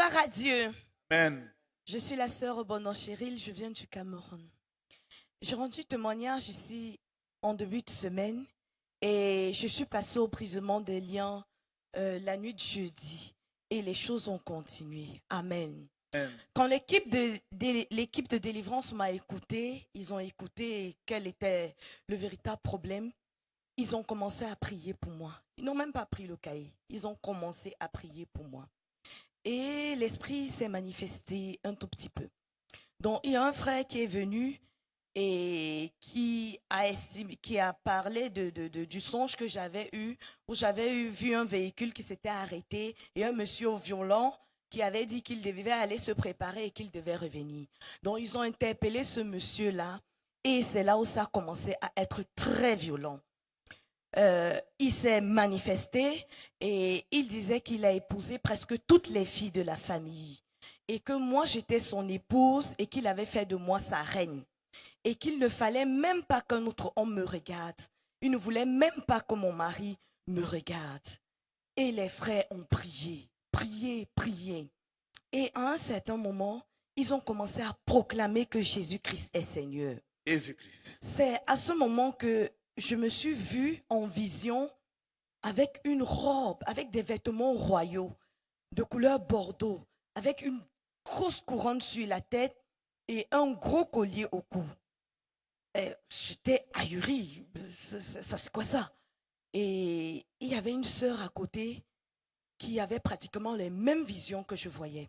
Gloire à Dieu. Amen. Je suis la sœur Bonan Cheryl, je viens du Cameroun. J'ai rendu témoignage ici en début de semaine et je suis passée au brisement des liens la nuit de jeudi et les choses ont continué. Amen. Amen. Quand l'équipe de délivrance m'a écouté, ils ont écouté quel était le véritable problème. Ils ont commencé à prier pour moi. Ils n'ont même pas pris le cahier. Ils ont commencé à prier pour moi. Et l'esprit s'est manifesté un tout petit peu. Donc, il y a un frère qui est venu et qui a parlé du songe que j'avais eu, où j'avais vu un véhicule qui s'était arrêté et un monsieur violent qui avait dit qu'il devait aller se préparer et qu'il devait revenir. Donc, ils ont interpellé ce monsieur-là et c'est là où ça a commencé à être très violent. Il s'est manifesté et il disait qu'il a épousé presque toutes les filles de la famille et que moi j'étais son épouse et qu'il avait fait de moi sa reine et qu'il ne fallait même pas qu'un autre homme me regarde. Il ne voulait même pas que mon mari me regarde. Et les frères ont prié, prié, prié. Et à un certain moment, ils ont commencé à proclamer que Jésus-Christ est Seigneur. Jésus-Christ. C'est à ce moment que je me suis vue en vision avec une robe, avec des vêtements royaux de couleur bordeaux, avec une grosse couronne sur la tête et un gros collier au cou. J'étais ahurie. C'est quoi ça? Et il y avait une sœur à côté qui avait pratiquement les mêmes visions que je voyais.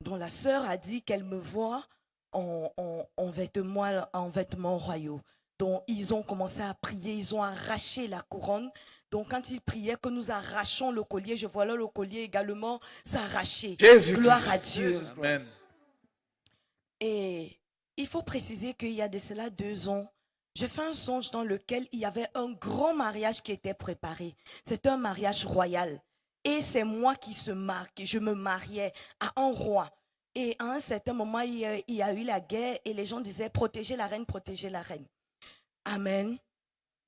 Donc la sœur a dit qu'elle me voit en vêtements royaux. Donc, ils ont commencé à prier, ils ont arraché la couronne. Donc, quand ils priaient que nous arrachons le collier, je vois là le collier également s'arracher. Gloire à Dieu. Amen. Et il faut préciser qu'il y a de cela 2 ans, j'ai fait un songe dans lequel il y avait un grand mariage qui était préparé. C'était un mariage royal. Et c'est moi je me mariais à un roi. Et à un certain moment, il y a eu la guerre et les gens disaient protégez la reine, protégez la reine. Amen.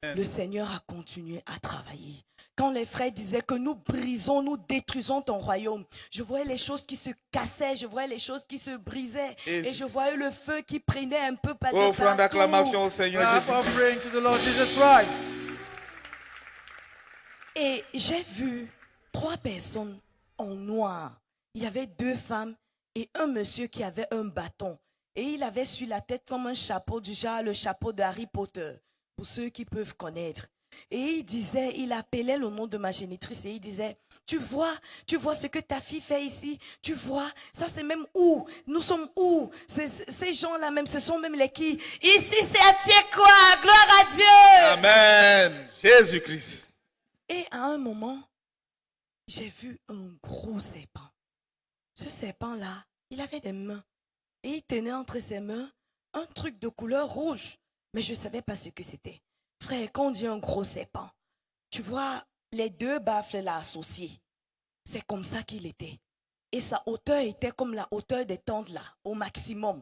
Le Seigneur a continué à travailler. Quand les frères disaient que nous brisons, nous détruisons ton royaume, je voyais les choses qui se cassaient, je voyais les choses qui se brisaient, et je voyais le feu qui prenait un peu partout. Offrande d'acclamation au Seigneur Jésus-Christ. Et j'ai vu 3 personnes en noir. Il y avait 2 femmes et un monsieur qui avait un bâton. Et il avait sur la tête comme un chapeau, du genre le chapeau de Harry Potter, pour ceux qui peuvent connaître. Et il appelait le nom de ma génitrice et il disait, tu vois ce que ta fille fait ici, tu vois, ça c'est même où, nous sommes où, ces gens-là même, ce sont même les qui, ici c'est à Tiekwa, gloire à Dieu. Amen, Jésus-Christ. Et à un moment, j'ai vu un gros serpent. Ce serpent-là, il avait des mains. Et il tenait entre ses mains un truc de couleur rouge. Mais je ne savais pas ce que c'était. Frère, quand on dit un gros serpent, tu vois les 2 baffles là associés. C'est comme ça qu'il était. Et sa hauteur était comme la hauteur des tentes là, au maximum.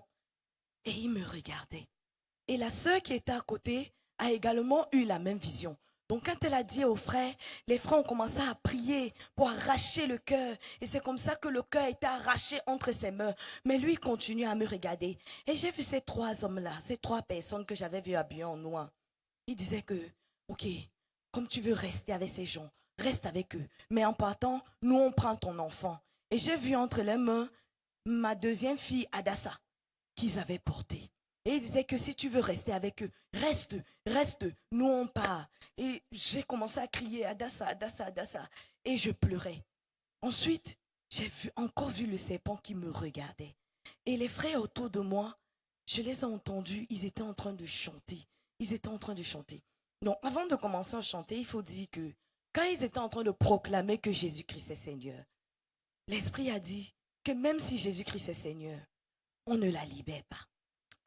Et il me regardait. Et la sœur qui était à côté a également eu la même vision. Donc quand elle a dit aux frères, les frères ont commencé à prier pour arracher le cœur. Et c'est comme ça que le cœur était arraché entre ses mains. Mais lui, il continue à me regarder. Et j'ai vu ces 3 hommes-là, ces 3 personnes que j'avais vues habillées en noir. Il disait que, ok, comme tu veux rester avec ces gens, reste avec eux. Mais en partant, nous, on prend ton enfant. Et j'ai vu entre les mains ma 2e fille, Adassa, qu'ils avaient portée. Et il disait que si tu veux rester avec eux, reste, nous on part. Et j'ai commencé à crier, Adassa, Adassa, Adassa. Et je pleurais. Ensuite, j'ai encore vu le serpent qui me regardait. Et les frères autour de moi, je les ai entendus, ils étaient en train de chanter. Donc, avant de commencer à chanter, il faut dire que quand ils étaient en train de proclamer que Jésus-Christ est Seigneur, l'Esprit a dit que même si Jésus-Christ est Seigneur, on ne la libère pas.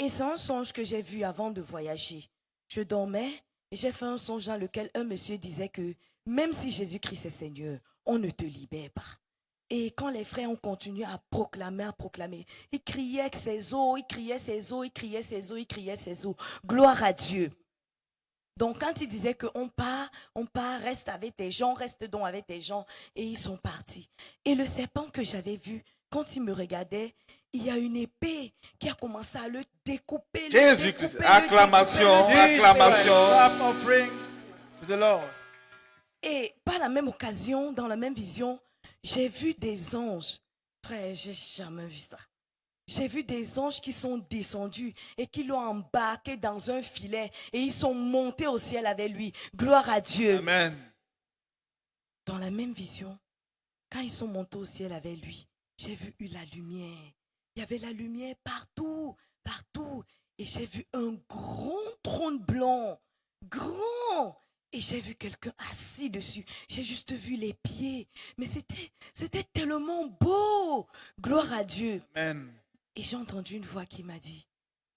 Et c'est un songe que j'ai vu avant de voyager. Je dormais et j'ai fait un songe dans lequel un monsieur disait que même si Jésus-Christ est Seigneur, on ne te libère pas. Et quand les frères ont continué à proclamer, ils criaient ses os, ils criaient ses os. Gloire à Dieu. Donc quand ils disaient qu'on part, reste avec tes gens, reste donc avec tes gens. Et ils sont partis. Et le serpent que j'avais vu, quand il me regardait, il y a une épée qui a commencé à le découper. Jésus-Christ. Acclamation, acclamation. Clap offering to the Lord. Et par la même occasion, dans la même vision, j'ai vu des anges. Frère, j'ai jamais vu ça. J'ai vu des anges qui sont descendus et qui l'ont embarqué dans un filet et ils sont montés au ciel avec lui. Gloire à Dieu. Amen. Dans la même vision, quand ils sont montés au ciel avec lui, j'ai vu la lumière. Il y avait la lumière partout, partout. Et j'ai vu un grand trône blanc, grand. Et j'ai vu quelqu'un assis dessus. J'ai juste vu les pieds. Mais c'était tellement beau. Gloire à Dieu. Amen. Et j'ai entendu une voix qui m'a dit,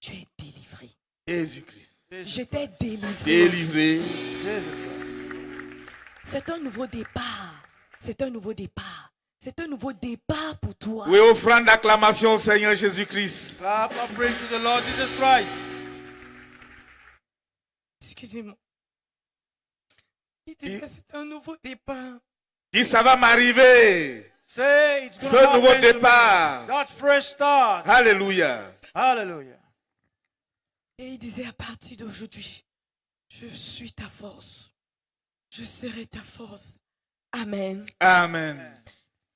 tu es délivré. Jésus-Christ. Je t'ai délivré. Délivré. Jesus Christ. C'est un nouveau départ. C'est un nouveau départ. C'est un nouveau départ pour toi. Oui, offrande d'acclamation au Seigneur Jésus-Christ. Clap offering to the Lord Jesus Christ. Excusez-moi. Il dit que c'est un nouveau départ. Dis, ça va m'arriver. Say it's going Ce to nouveau happen to me. départ. That fresh start. Alléluia. Hallelujah. Et il disait à partir d'aujourd'hui, je suis ta force. Je serai ta force. Amen. Amen.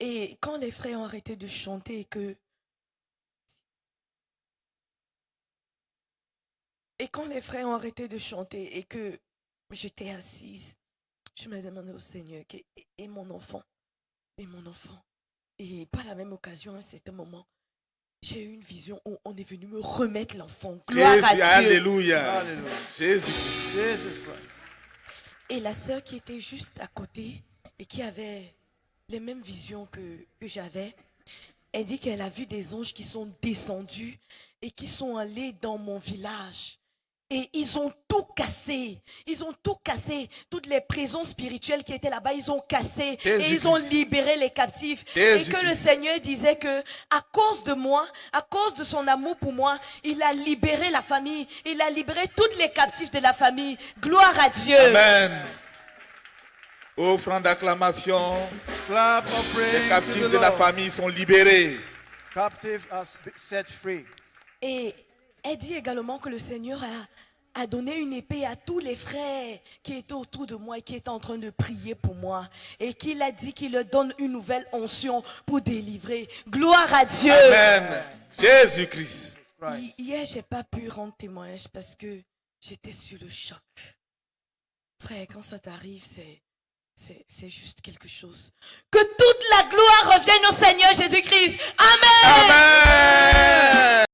Et quand les frères ont arrêté de chanter et que j'étais assise, je me demandais au Seigneur, et mon enfant, Et par la même occasion, à un certain moment, j'ai eu une vision où on est venu me remettre l'enfant. Gloire Jésus, à Dieu. alléluia. Hallelujah. Jésus-Christ. Jesus Christ. Et la sœur qui était juste à côté et qui avait les mêmes visions que j'avais, elle dit qu'elle a vu des anges qui sont descendus et qui sont allés dans mon village. Et ils ont tout cassé. Ils ont tout cassé. Toutes les prisons spirituelles qui étaient là-bas, ils ont cassé. Et ils ont libéré les captifs. Et que le Seigneur disait que, à cause de moi, à cause de son amour pour moi, il a libéré la famille. Il a libéré toutes les captifs de la famille. Gloire à Dieu. Amen. Offrande d'acclamation. Clap offering Les to captifs the de la Lord. famille sont libérés. Captive as set free. Et elle dit également que le Seigneur a donné une épée à tous les frères qui étaient autour de moi et qui étaient en train de prier pour moi. Et qu'il a dit qu'il leur donne une nouvelle onction pour délivrer. Gloire à Dieu. Amen. Jésus-Christ. Christ. Hier, je n'ai pas pu rendre témoignage parce que j'étais sur le choc. Frère, quand ça t'arrive, c'est juste quelque chose. Que toute la gloire revienne au Seigneur Jésus-Christ. Amen. Amen.